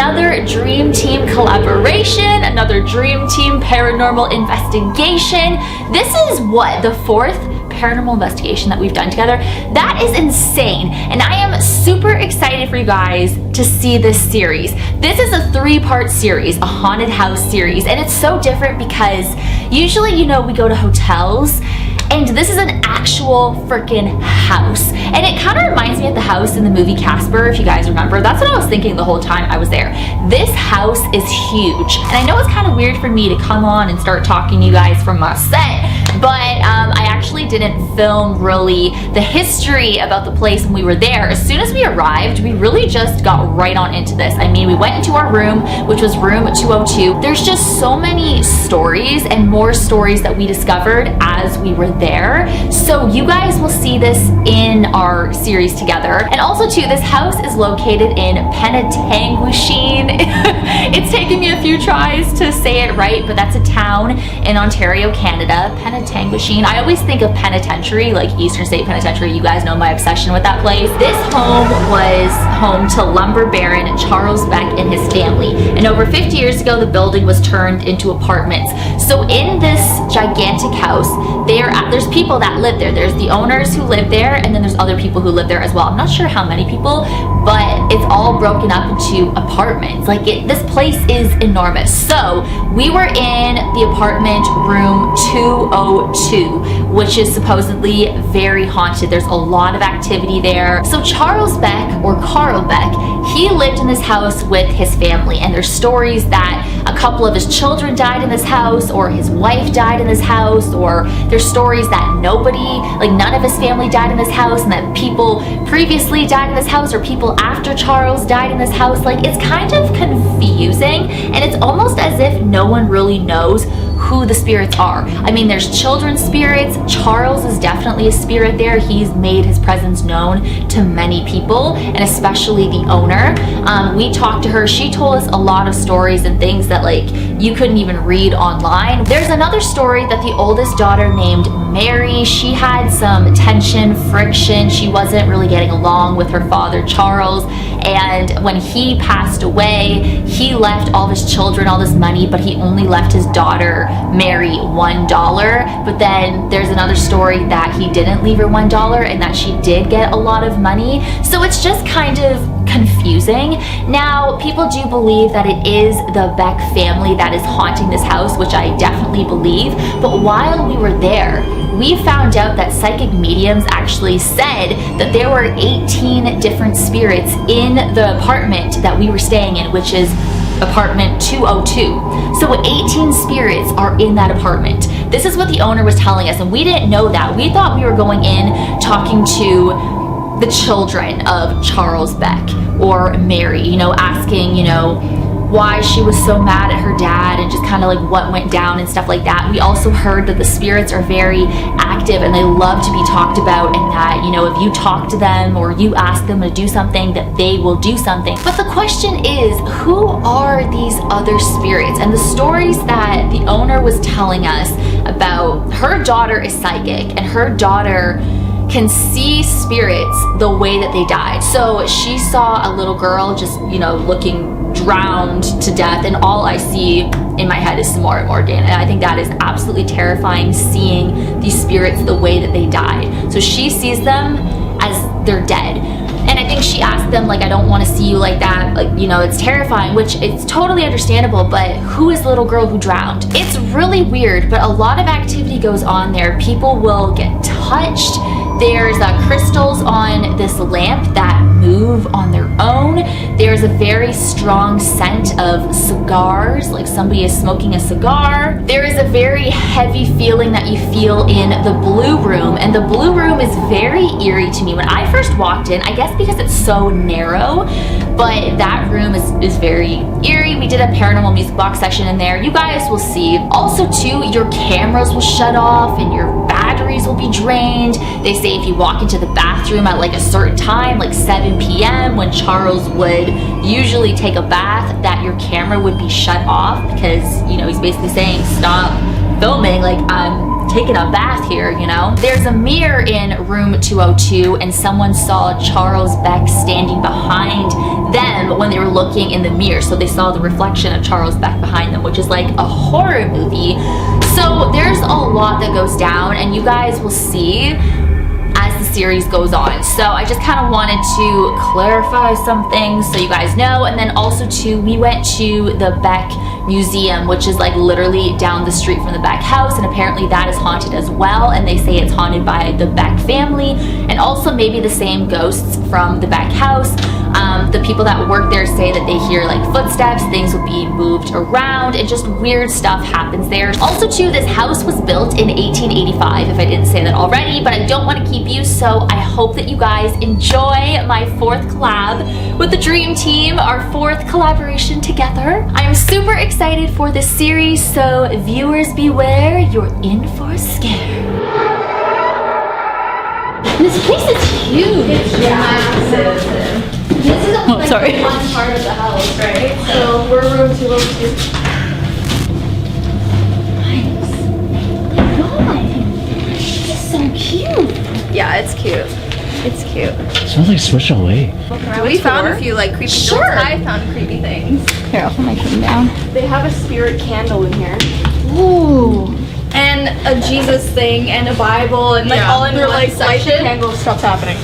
another Dream Team collaboration, another Dream Team paranormal investigation. This is what, the fourth paranormal investigation that we've done together. That is insane, and I am super excited for you guys to see this series. This is a 3-part series, a haunted house series, and it's so different because usually, you know, we go to hotels, and this is an actual freaking house. And it kind of reminds me of the house in the movie Casper, if you guys remember. That's what I was thinking the whole time I was there. This house is huge. And I know it's kind of weird for me to come on and start talking to you guys from my set, but I actually didn't film really the history about the place when we were there. As soon as we arrived, we really just got right on into this. I mean, we went into our room, which was room 202. There's just so many stories and more stories that we discovered as we were there. So you guys will see this in our series together. And also too, this house is located in Penetanguishene. It's taken me a few tries to say it right, but that's a town in Ontario, Canada. Penetanguishene. I always think of penitentiary, like Eastern State Penitentiary. You guys know my obsession with that place. This home was home to lumber baron Charles Beck and his family. And over 50 years ago, the building was turned into apartments. So in this gigantic house, there's people that live there. There's the owners who live there, and then there's other people who live there as well. I'm not sure how many people, but it's all broken up into apartments. Like this place is enormous. So we were in the apartment room 202, which is supposedly very haunted. There's a lot of activity there. So Charles Beck, or Carl Beck, he lived in this house with his family, and there's stories that a couple of his children died in this house, or his wife died in this house, or there's stories that none of his family died in this house, and that people previously died in this house, or people after Charles died in this house. Like, it's kind of confusing, and it's almost as if no one really knows who the spirits are. I mean, there's children's spirits. Charles is definitely a spirit there. He's made his presence known to many people, and especially the owner. We talked to her. She told us a lot of stories and things that like you couldn't even read online. There's another story that the oldest daughter named Mary, she had some tension, friction. She wasn't really getting along with her father, Charles. And when he passed away, he left all of his children all this money, but he only left his daughter, Mary, $1. But then there's another story that he didn't leave her $1 and that she did get a lot of money. So it's just kind of confusing. Now, people do believe that it is the Beck family that is haunting this house, which I definitely believe. But while we were there, we found out that psychic mediums actually said that there were 18 different spirits in the apartment that we were staying in, which is apartment 202. So 18 spirits are in that apartment. This is what the owner was telling us, and we didn't know that. We thought we were going in talking to the children of Charles Beck or Mary, you know, asking, you know, why she was so mad at her dad and just kind of like what went down and stuff like that. We also heard that the spirits are very active and they love to be talked about, and that, you know, if you talk to them or you ask them to do something, that they will do something. But the question is, who are these other spirits? And the stories that the owner was telling us about, her daughter is psychic, and her daughter can see spirits the way that they died. So she saw a little girl just, you know, looking drowned to death, and all I see in my head is Samora Morgan, and I think that is absolutely terrifying, seeing these spirits the way that they died. So she sees them as they're dead, and I think she asked them, like, I don't want to see you like that, like, you know, it's terrifying, which it's totally understandable. But who is the little girl who drowned? It's really weird, but a lot of activity goes on there. People will get touched. There's crystals on this lamp that move on their own. There's a very strong scent of cigars, like somebody is smoking a cigar. There is a very heavy feeling that you feel in the blue room, and the blue room is very eerie to me. When I first walked in, I guess because it's so narrow, but that room is very eerie. We did a paranormal music box section in there. You guys will see. Also too, your cameras will shut off and your batteries will be drained. They say if you walk into the bathroom at like a certain time, like 7 p.m. when Charles would usually take a bath, that your camera would be shut off, because, you know, he's basically saying stop filming, like taking a bath here, you know? There's a mirror in room 202 and someone saw Charles Beck standing behind them when they were looking in the mirror. So they saw the reflection of Charles Beck behind them, which is like a horror movie. So there's a lot that goes down and you guys will see as the series goes on. So I just kind of wanted to clarify some things so you guys know. And then also too, we went to the Beck Museum, which is like literally down the street from the Beck house, and apparently that is haunted as well, and they say it's haunted by the Beck family and also maybe the same ghosts from the Beck house. The people that work there say that they hear like footsteps, things will be moved around, and just weird stuff happens there. Also too, this house was built in 1885, if I didn't say that already, but I don't want to keep you, so I hope that you guys enjoy my 4th collab with the Dream Team, our 4th collaboration together. I am super excited for this series, so viewers beware, you're in for a scare. This place is huge. It's massive. This is like the one part of the house, right? So we're room 202. Nice. God, this is so cute. Yeah, it's cute. It's cute. It smells like Swiss Chalet. We found a few like creepy things. I found creepy things. Here, I'll put my cane down. They have a spirit candle in here. Ooh. And a Jesus thing and a Bible and like all in one section. Light the candle, stuff's happening.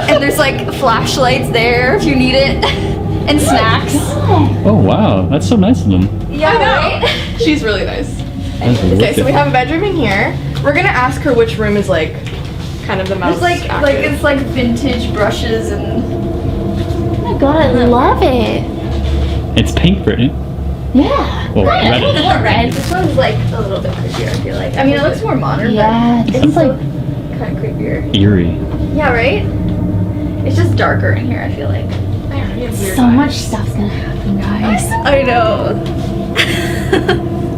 And there's like flashlights there if you need it. And snacks. Oh wow, that's so nice of them. Yeah, right? She's really nice. That's Okay, so we have a bedroom in here. We're gonna ask her which room is like kind of the most There's like it's like vintage brushes and Oh my god, I love it. It's pink, Brittany. Yeah. Well, red. More red. this one's like a little bit creepier, I feel like. I mean, it looks more modern, Yeah, but this it's is like kind of creepier. Eerie. Yeah, right? It's just darker in here, I feel like. so much stuff's gonna happen, guys. I know.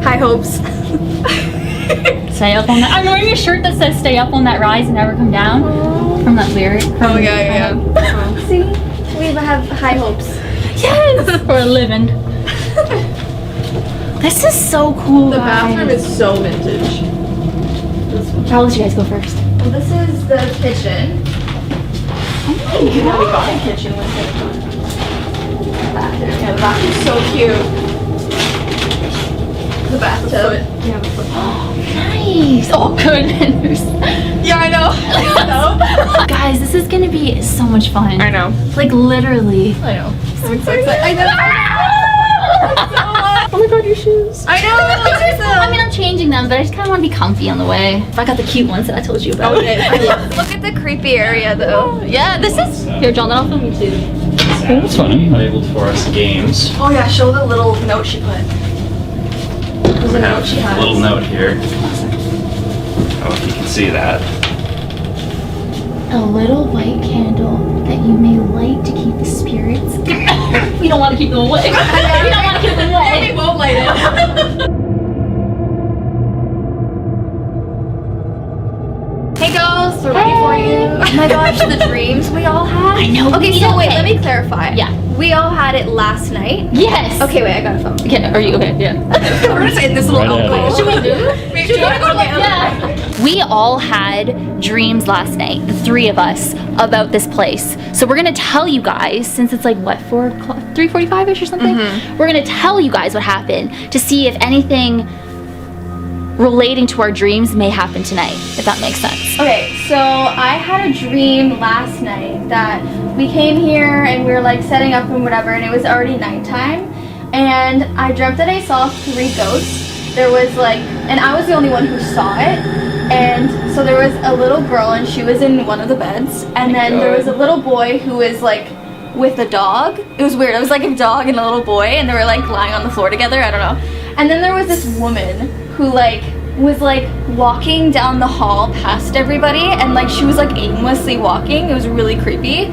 High hopes. Stay up on that. I'm wearing a shirt that says "Stay up on that rise and never come down" from that lyric. Oh yeah. See? We have high hopes. Yes, for a living. This is so cool. The bathroom is so vintage. I'll let you guys go first. Well, this is the kitchen. Oh We my god. got a kitchen with it. Bathroom. Yeah, the bathroom's so cute. The bathtub. Yeah, the flip. Nice. Oh goodness. Yeah, I know. Guys, this is gonna be so much fun. I know. Like literally. I know. I'm so excited. I know. Oh my god, your shoes. I know. I mean, I'm changing them, but I just kind of want to be comfy on the way. I got the cute ones that I told you about. Okay. Look at the creepy area though. Yeah, this is. Here, John, then I'll film you too. That's funny. Labeled for us games. Oh yeah, show the little note she put. We have a little note here. Oh, if you can see that. A little white candle that you may light to keep the spirits. We don't want to keep them away. We don't want to keep them away. We won't light it. Hey girls, we're ready for you. Oh my gosh, the dreams we all had. I know. Okay, so wait, let me clarify. Yeah. We all had it last night. Yes. Okay, wait, I got a phone. Okay, are you okay? Yeah. We're just in this little Right alcove. ahead. Should we do? Should we go get Yeah. We all had dreams last night, the 3 of us, about this place. So we're gonna tell you guys, since it's like what, 4 o'clock, 3:45ish or something. We're gonna tell you guys what happened to see if anything relating to our dreams may happen tonight, if that makes sense. Okay, so I had a dream last night that we came here and we were like setting up and whatever, and it was already nighttime, and I dreamt that I saw 3 ghosts. There was like, and I was the only one who saw it, and so there was a little girl and she was in one of the beds, and then there was a little boy who was like with a dog. It was weird. It was like a dog and a little boy, and they were like lying on the floor together. I don't know. And then there was this woman who like was like walking down the hall past everybody, and like she was like aimlessly walking. It was really creepy.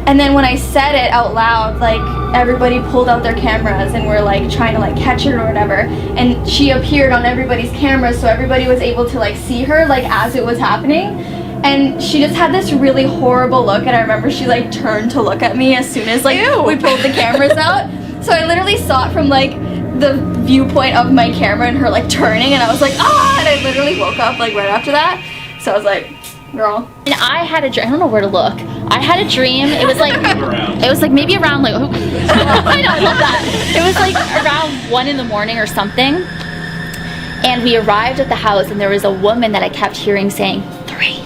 And then when I said it out loud, like everybody pulled out their cameras and were like trying to like catch her or whatever, and she appeared on everybody's cameras, so everybody was able to like see her like as it was happening. And she just had this really horrible look, and I remember she like turned to look at me as soon as like we pulled the cameras out. So I literally saw it from like the viewpoint of my camera and her like turning, and I was like, ah, and I I literally woke up like right after that. So I was like, girl. And I had a dream. I don't know where to look. I had a dream. It was like maybe around like I know, I love that. It was like around 1 in the morning or something. And we arrived at the house and there was a woman that I kept hearing saying 3.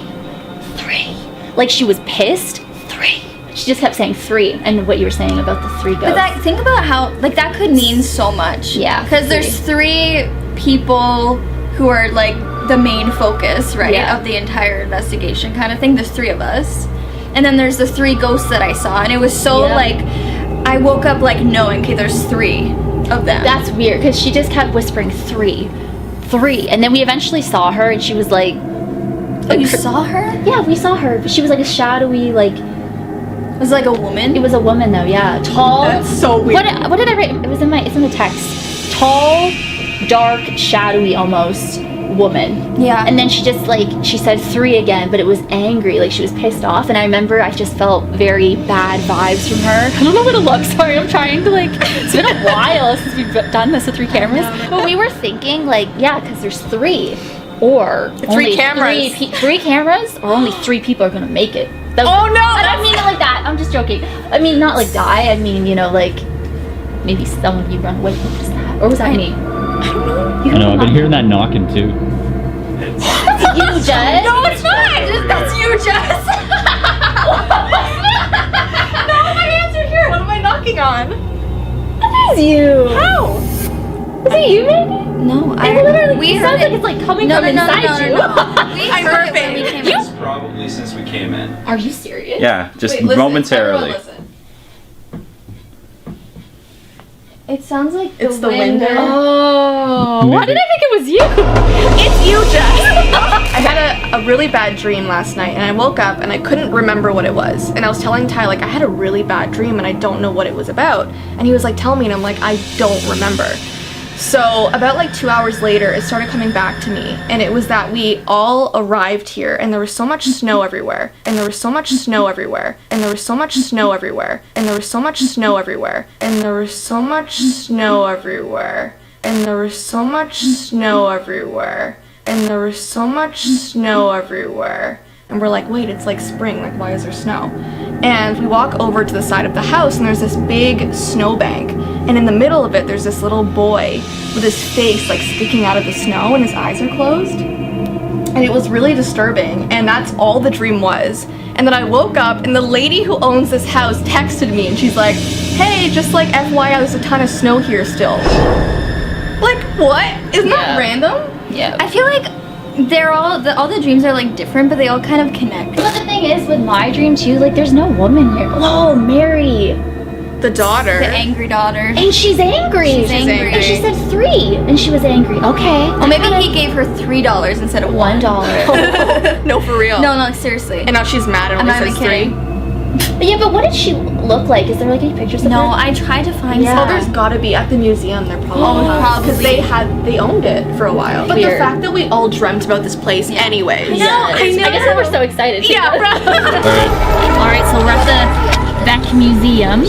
Like she was pissed. 3. She just kept saying 3, and what you were saying about the 3 ghosts. But think about how like that could mean so much. Yeah. Because there's 3 people who are like the main focus, right, of the entire investigation kind of thing. There's 3 of us, and then there's the 3 ghosts that I saw, and it was so like I woke up like knowing, okay, there's 3 of them. That's weird because she just kept whispering 3, and then we eventually saw her, and she was like, "Oh, you saw her?" Yeah, we saw her. But she was like a shadowy like. Was it like a woman? It was a woman though, yeah. Tall. That's so weird. What did I write? It's in the text. Tall, dark, shadowy almost woman. Yeah. And then she just like she said 3 again, but it was angry, like she was pissed off. And I remember I just felt very bad vibes from her. I don't know where to look. Sorry, I'm trying to like. It's been a while since we've done this with 3 cameras. But we were thinking like, yeah, because there's 3, or 3 only cameras. 3 cameras, or only 3 people are gonna make it. That was, Oh, no, I don't mean it like that. I'm just joking. I mean not like die. I mean, you know, like maybe some of you run away. What was that? Or was that me? I know, I've been hearing that knocking too. You, Jess? No, it's not. That's you, Jess. No, my hands are here. What am I knocking on? That is you. How? Is it you, maybe? No, We sounds like it's like coming from inside you. We I'm heard it when burping. we came It's probably since we came in. Are you serious? Yeah, just Wait, listen, momentarily. everyone listen. It sounds like It's the window. Oh, why did I think it was you? It's you, Jess. I had a really bad dream last night, and I woke up and I couldn't remember what it was. And I was telling Ty, like, I had a really bad dream and I don't know what it was about. And he was like, tell me, and I'm like, I don't remember. So about like 2 hours later, it started coming back to me, and it was that we all arrived here, and there was so much snow everywhere, and there was so much snow everywhere, and there was so much snow everywhere, and there was so much snow everywhere, and there was so much snow everywhere, and there was so much snow everywhere, and there was so much snow everywhere. And we're like, wait, it's like spring, like why is there snow? And we walk over to the side of the house, and there's this big snowbank, and in the middle of it there's this little boy with his face like sticking out of the snow and his eyes are closed. And it was really disturbing, and that's all the dream was. And then I woke up, and the lady who owns this house texted me, and she's like, hey, just like FYI, there's a ton of snow here still. Like, what? Isn't that random? Yeah. I feel like they're all the dreams are like different, but they all kind of connect. But the thing is, with my dream too, like there's no woman here. Oh, Mary. The daughter. The angry daughter. And she's angry. She's angry. And she said 3, and she was angry. Okay. Well, maybe he gave her $3 instead of $1. No, for real. No, seriously. And now she's mad and I'm only not even says 3. kidding. Yeah, but what did she look like? Is there like any pictures of No, her? I tried to find Yeah. Oh, there's gotta be at the museum. There probably Oh, because they owned it for a while. But Weird. the fact that we all dreamt about this place anyways. I guess we were so excited. Yeah, All right, so we're at the Beck Museum.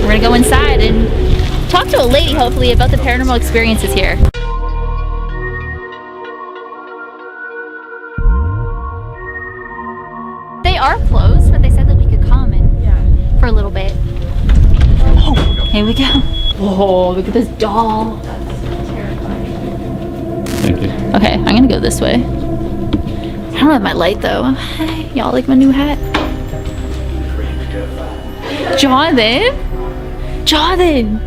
We're gonna go inside and talk to a lady, hopefully, about the paranormal experiences here. They are closed, but they said that we could come and for a little bit. Oh, here we go. Whoa, look at this doll. Thank you. Okay, I'm gonna go this way. I don't have my light though. Hey, y'all like my new hat? Jonathan? Jonathan!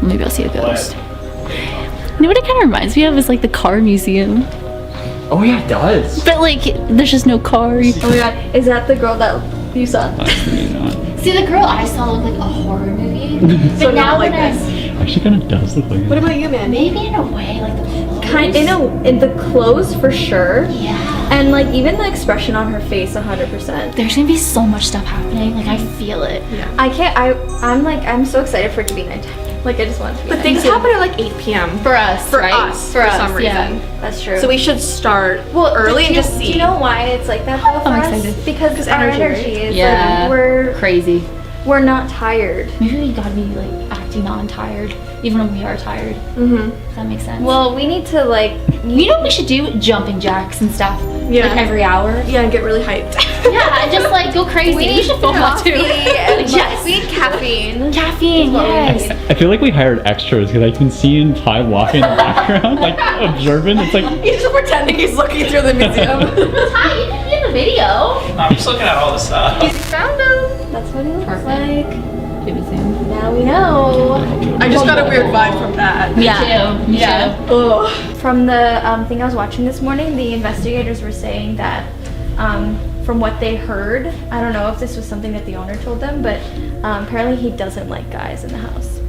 Maybe I'll see a ghost. You know what it kind of reminds me of is like the car museum. Oh yeah, it does. But like, there's just no car. Oh my god, is that the girl that you saw? Actually, not. See, the girl I saw looked like a horror movie. So But now not like when I- this. Actually, kind of does look like it. What about you, man? Maybe in a way, like the clothes. In the clothes for sure. Yeah. And like even the expression on her face 100%. There's gonna be so much stuff happening. Like, I feel it. I'm so excited for it to be nighttime. Like I just want it to be But things happen at like 8 p.m. For us, For right? us, For for us, some reason. yeah. That's true. So we should start early and just see. Do you know why it's like that though for I'm us? excited. Because our energy, energy is Yeah. like we're Crazy. we're not tired. Maybe we gotta be like acting non-tired, even when we are tired. Mm-hmm. Does that make sense? Well, we need to like, you know what we should do? Jumping jacks and stuff. Yeah. Like every hour. Yeah, and get really hyped. Yeah, and just like go crazy. We should film that too. and Yes. we need caffeine. Caffeine, yes. I feel like we hired extras because I can see Ty walking in the background, like observing. It's like He's just pretending he's looking through the museum. Hi, you can be in the video. I'm just looking at all the stuff. Found him. That's what it looks Perfect. like. Give it zoom. Now we know. I just got a weird vibe from that. Me too. Me too. Ugh. From the thing I was watching this morning, the investigators were saying that from what they heard, I don't know if this was something that the owner told them, but apparently he doesn't like guys in the house.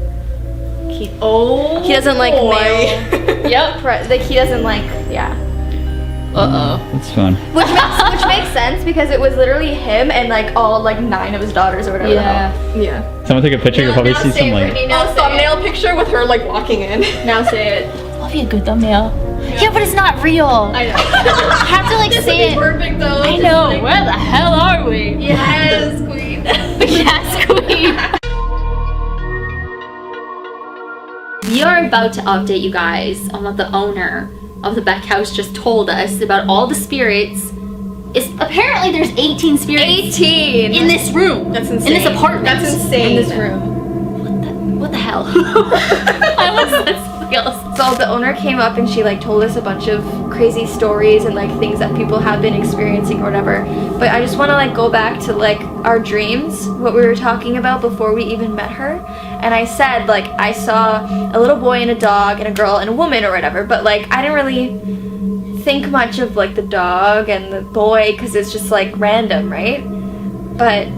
He doesn't like male. Yep. Like he doesn't like, yeah. that's fun. Which makes sense because it was literally him and like all like 9 of his daughters or whatever. Yeah. Yeah. Someone take a picture. You'll probably see some like. A thumbnail picture with her like walking in. Now say it. That'll be a good thumbnail. Yeah, but it's not real. I know. I have to like say it. Perfect though. I know. Where the hell are we? Yes, queen. Yes, queen. We are about to update you guys on what the owner of the Beck house just told us about all the spirits. Apparently there's 18 spirits 18 in this room. That's insane. In this apartment. That's insane. in this room. What the hell? I almost said something else. So the owner came up and she like told us a bunch of crazy stories and like things that people have been experiencing or whatever. But I just want to like go back to like our dreams, what we were talking about before we even met her. And I said like I saw a little boy and a dog and a girl and a woman or whatever, but like I didn't really think much of like the dog and the boy because it's just like random, right? But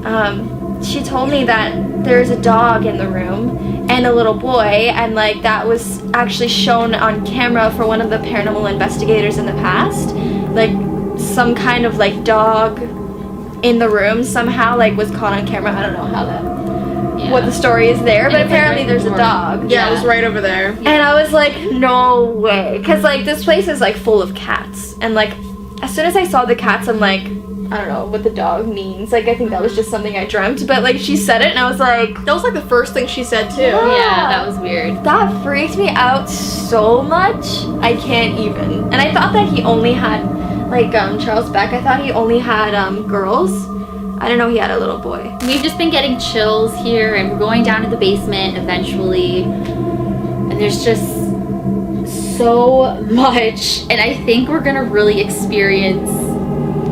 she told me that there's a dog in the room and a little boy, and like that was actually shown on camera for one of the paranormal investigators in the past. Like some kind of like dog in the room somehow like was caught on camera. I don't know how that what the story is there, but it's, like, apparently right there's a before. dog. Yeah, it was right over there. And I was like, no way. Because, like, this place is, like, full of cats. And, like, as soon as I saw the cats, I'm like, I don't know what the dog means. Like, I think that was just something I dreamt. But, like, she said it, and I was like, That was like the first thing she said too. Yeah, that was weird. that freaked me out so much. I can't even. And I thought that he only had, like, Charles Beck, I thought he only had girls. I didn't know he had a little boy. We've just been getting chills here, and we're going down to the basement eventually. And there's just so much, and I think we're gonna really experience,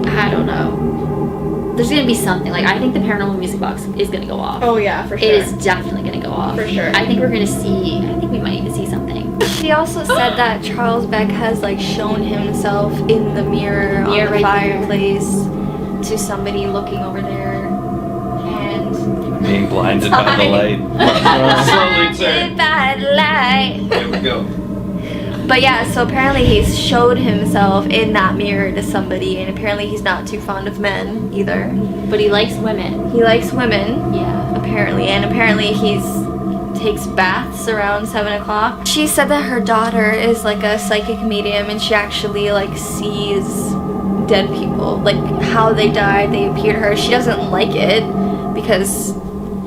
I don't know. There's gonna be something. Like, I think the paranormal music box is gonna go off. Oh yeah, for sure. It is definitely gonna go off. For sure. I think we're gonna see, I think we might even see something. She also said that Charles Beck has, like, shown himself in the mirror on the right fireplace to somebody looking over there. And Being blinded by the light. Slowly turn. by the light. There we go. But yeah, so apparently he's showed himself in that mirror to somebody, and apparently he's not too fond of men either. But he likes women. He likes women, Yeah. apparently, and apparently he's takes baths around 7 o'clock. She said that her daughter is like a psychic medium, and she actually like sees dead people, like how they died, they appear to her. She doesn't like it because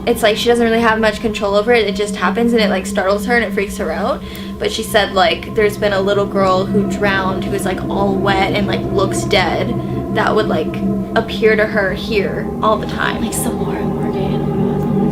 it's like she doesn't really have much control over it. It just happens and it like startles her and it freaks her out. But she said like there's been a little girl who drowned who is like all wet and like looks dead that would like appear to her here all the time. Like Samara Morgan.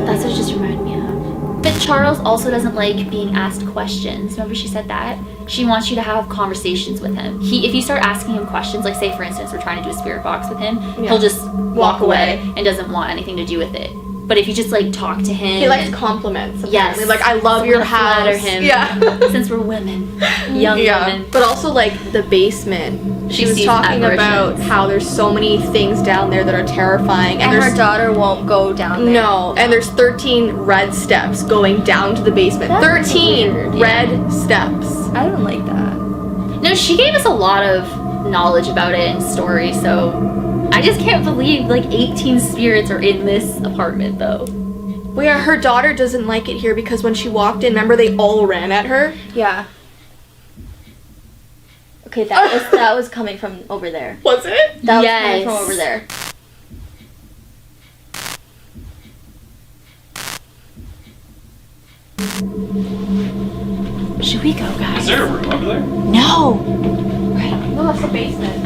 That's what it just reminded me of. But Charles also doesn't like being asked questions. Remember she said that? She wants you to have conversations with him. If you start asking him questions, like say for instance we're trying to do a spirit box with him, he'll just walk away and doesn't want anything to do with it. But if you just like talk to him, He likes compliments. Yes. Apparently. Like, I love So your we're gonna flatter house. him. Yeah. Since we're women, young Yeah. women. But also like the basement. She was sees talking about apparitions. how there's so many things down there that are terrifying. And there's her daughter won't go down there. no, and there's 13 red steps going down to the basement. That's 13 weird. red steps. I don't like that. No, she gave us a lot of knowledge about it and story, so I just can't believe like 18 spirits are in this apartment though. Well, yeah, her daughter doesn't like it here because when she walked in, remember they all ran at her? Yeah. Okay, that was coming from over there. Was it? That was Yes. coming from over there. Should we go, guys? Is there a room over there? No. No, that's the basement.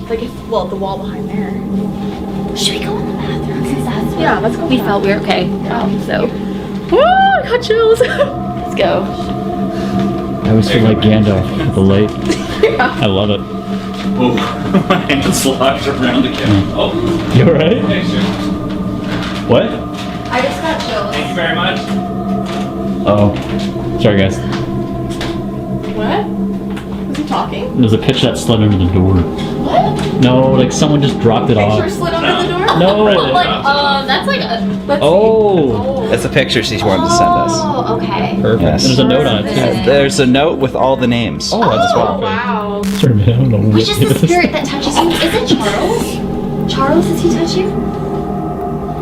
Like, well, the wall behind there. Should we go in the bathroom? Since that's Yeah, let's go. we felt we were okay. So. Woo! I got chills. Let's go. I always feel like Gandalf at the lake. I love it. Oh, my hand's locked around again. Oh, You alright? thanks, sir. What? I just got chills. Thank you very much. Oh. Sorry, guys. What? Was he talking? There's a picture that slid under the door. What? No, like someone just dropped it Picture off. slid under the door? No. That's like a. Let's Oh. That's the picture she wanted to send us. Oh, okay. Perfect. Yes. There's a note on it too. There's a note with all the names. Oh, that's Oh, perfect. wow. Sorry, man, I don't know Which is the what spirit that touches you? Is it Charles? Charles, does he touch you?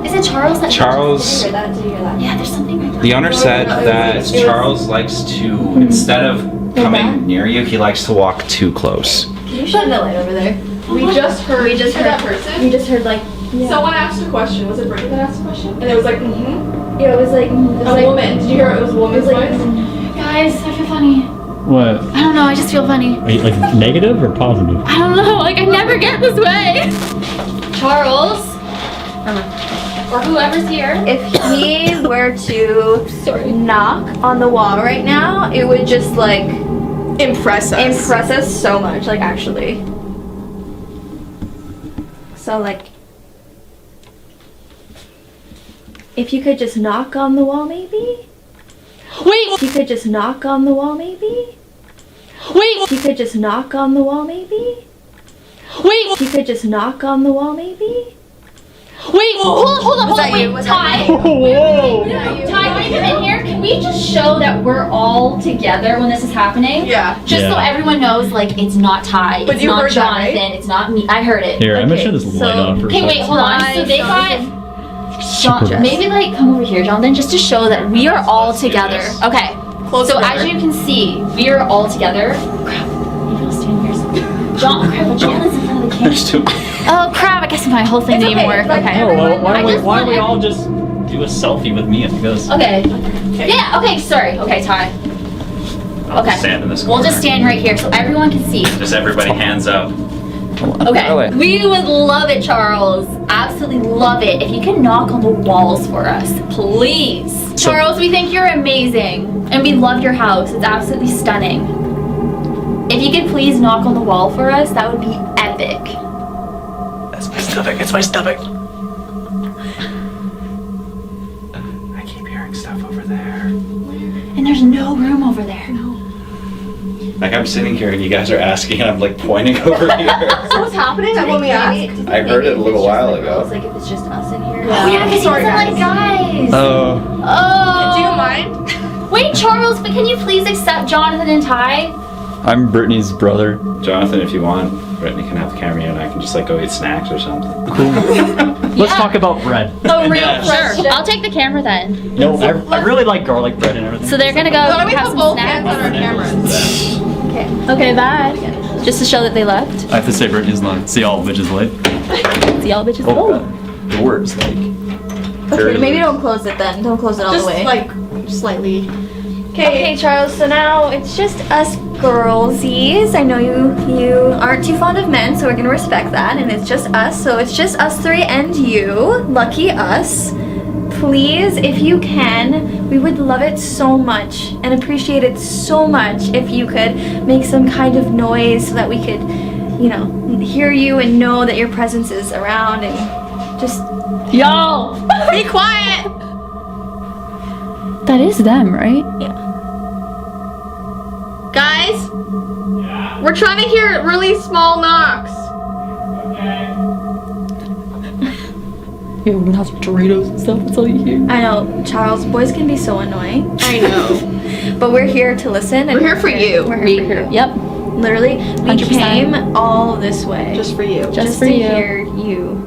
Is it Charles that Charles, Did you hear that? Yeah, there's something right the owner said that Charles likes to, instead of coming near you, he likes to walk too close. Can you shine the light over there? We just heard. We just heard that person. We just heard like. Someone asked a question. Was it Brittany that asked a question? And it was like, Yeah, it was like. It was a like, woman. Did you hear it was a woman's It was like- voice? Guys, I feel funny. What? I don't know, I just feel funny. Are you like negative or positive? I don't know, like I never get this way. Charles, or whoever's here. If he were to knock on the wall right now, it would just like Impress us. impress us so much, like actually. So like, if you could just knock on the wall, maybe. Wait, If you could just knock on the wall, maybe. wait, If you could just knock on the wall, maybe. wait, If you could just knock on the wall, maybe. wait, hold on, that you? Was that Ty. Whoa! Ty, can you come in here? Can we just show that we're all together when this is happening? Yeah. Just so Yeah. everyone knows, like, it's not Ty, But it's you not heard that, Jonathan, right? it's not me. I heard it. Here, I'm gonna Okay, shut this light so- off for a Okay, wait, second. hold on. So they got Super. maybe like come over here, Jonathan, just to show that we are all Let's do together. this. Okay. Close So the as door. you can see, we are all together. Crap. Maybe I'll stand here. Crap, John is in front of the camera. There's two. Oh crap! I guess my whole thing It's didn't even okay, work. like, Okay. Oh, well, why I don't we, just why don't we want- all just do a selfie with me because Okay. Yeah. Okay. Sorry. Okay, Ty. I'll Okay. stand in this We'll corner. just stand right here so everyone can see. Just everybody hands up. Okay. Really? We would love it, Charles. Absolutely love it. If you can knock on the walls for us, please. So- Charles, we think you're amazing. And we love your house. It's absolutely stunning. If you could please knock on the wall for us, that would be epic. That's my stomach. It's my stomach. I keep hearing stuff over there. And there's no room over there. Like I'm sitting here and you guys are asking and I'm like pointing over here. So what's happening? That when we asked. I heard it a little while ago. Like if it's just us in here. Oh, yeah, because he Sorry, doesn't like guys. Oh. Oh. Do you mind? Wait, Charles, but can you please accept Jonathan and Ty? I'm Brittany's brother. Jonathan, if you want, Brittany can have the camera and I can just like go eat snacks or something. Let's talk about bread. A real Yeah, friendship. I'll take the camera then. No, I really like garlic bread and everything. So they're gonna go Why don't we have put some both hands on snacks. our cameras? Okay, bye. Just to show that they left. I have to say Brittany's line. See all bitches late. See all bitches. Oh, God. Doors like. Okay, maybe don't close it then. Don't close it all Just the way. like slightly. Okay, Charles, so now it's just us girlsies. I know you aren't too fond of men, so we're gonna respect that. And it's just us, so it's just us three and you. Lucky us. Please, if you can, we would love it so much and appreciate it so much if you could make some kind of noise so that we could, you know, hear you and know that your presence is around and just Y'all, Be quiet. that is them, right? Guys, we're trying to hear really small knocks. Yeah, we're gonna have Doritos and stuff. That's all you hear. I know, Charles, boys can be so annoying. I know. But we're here to listen. And We're here for you. We're here for you. Yep. Literally, we 100%. came all this way Just for you. Just for to you. hear you.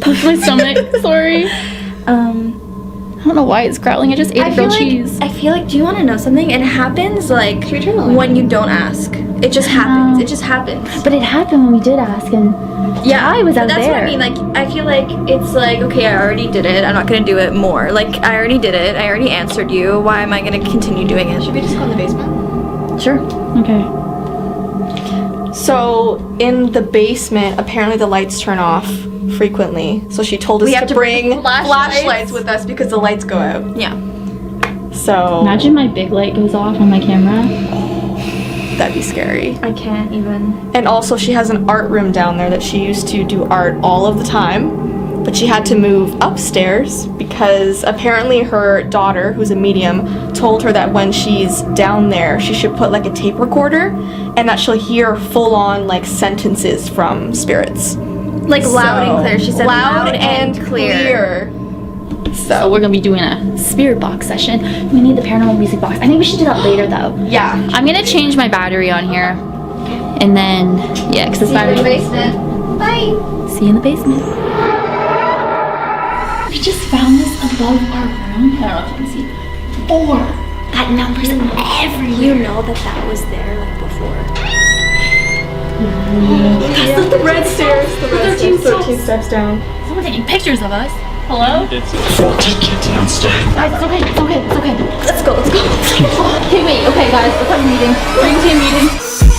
That's my stomach. Sorry. I don't know why it's growling. I just ate a grilled cheese. I feel like, do you want to know something? It happens like Should we turn the light when you don't ask. It just happens. It just happens. But it happened when we did ask, and Yeah, I was out that's there. what I mean. Like, I feel like it's like, okay, I already did it. I'm not gonna do it more. Like, I already did it. I already answered you. Why am I gonna continue doing it? Should we just go in the basement? Sure. Okay. So in the basement, apparently the lights turn off frequently. So she told us We have to bring bring flashlights with us because the lights go out. Yeah. So Imagine my big light goes off on my camera. that'd be scary. I can't even. And also she has an art room down there that she used to do art all of the time, but she had to move upstairs because apparently her daughter, who's a medium, told her that when she's down there she should put like a tape recorder and that she'll hear full on like sentences from spirits. Like loud and So, clear. She said loud and clear. So we're gonna be doing a spirit box session. We need the paranormal music box. I think we should do that later though. Yeah. I'm gonna change my battery on here. And then, yeah, because this battery. basement. Bye. See you in the basement. We just found this above our room. I don't know if you can see. Or that number's everywhere. You know that was there like before. That's the red stairs. The red stairs. 13 steps down. Someone's taking pictures of us. Hello? It's Get downstairs. Guys, it's okay, it's okay, it's okay. Let's go. Okay, wait, okay guys, let's have a meeting. Dream team meeting.